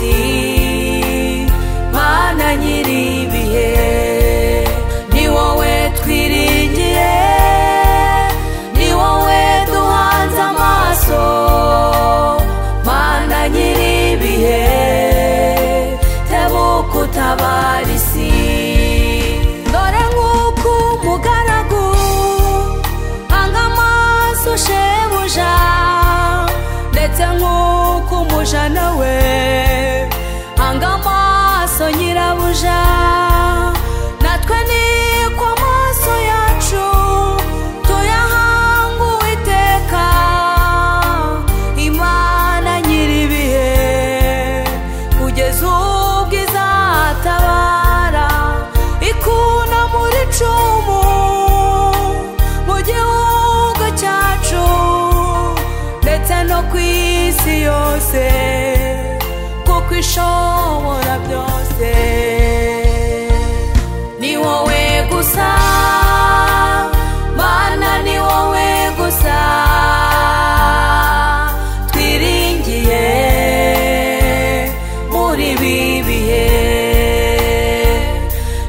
isi, Mana nyir'ibihe, ni wowe twiringiye, ni wowe duhanze amaso, Mana nyir'ibihe, tebuka utabara isi. Dore nk'uko umugaragu hanga amaso shebuja, ndetse nk'uko umuja nawe hanga amaso nyirabuja, natwe niko amaso yacu tuyahanga Uwiteka, Imana nyir'ibihe, kugeza ubwo izatabara ikuna muri icumu mu gihugu cyacu ndetse no ku isi yose, kuko ishobora byose. Ni wowe gusa Mana, ni wowe gusa twiringiye muri ibi bihe,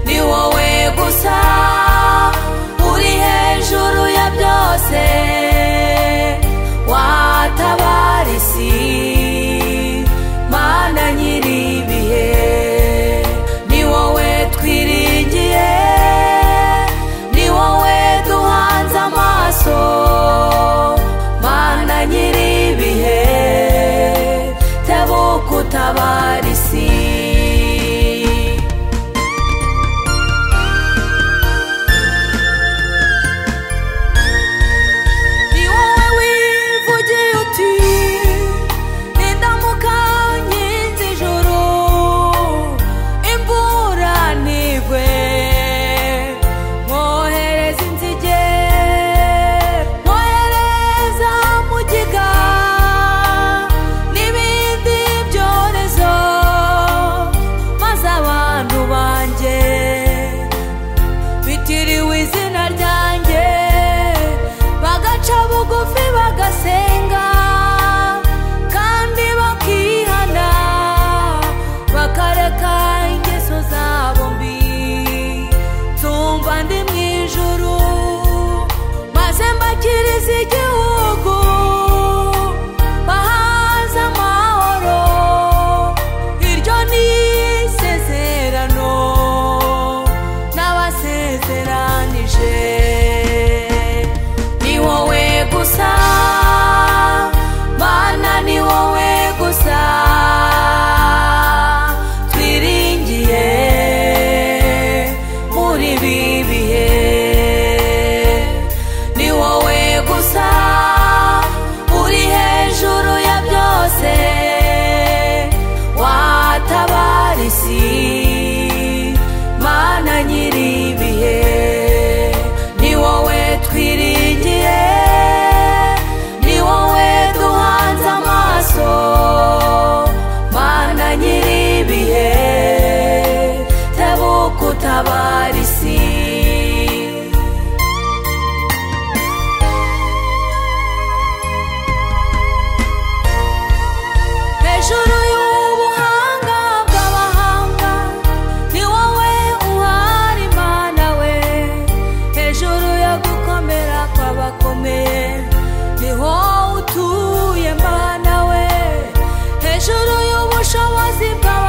ni wowe gusa uri hejuru ya byose, watabara isi, Mana nyir'ibihe, ni wowe twiringiye, ni wowe duhanze amaso, Mana nyir'ibihe, tebuka utabara isi. Bitiriwe izina ryanjye bagaca bugufi bagasenga kandi bakihana, bakareka ingeso zabo mbi, tumva ndi mu ijuru maze mbakiriza igihugu, bahaze amahoro, iryo ni isezerano n'abasezeranije. Ni wowe gusa Mana, ni wowe gusa twiringiye muri ibi bihe, ni wowe gusa uri hejuru ya byose, watabara isi, Mana nyir'ibihe, ni wowe twiringiye, ni wowe duhanze amaso, Mana nyir'ibihe, tebuka utabara isi. Hejuru y'ubuhanga bw'abahanga, ni wowe uhari Mana we, hejuru yo gukomera kw'abakomeye, niho utuye Mana we, hejuru y'ubushobozi bw'abantu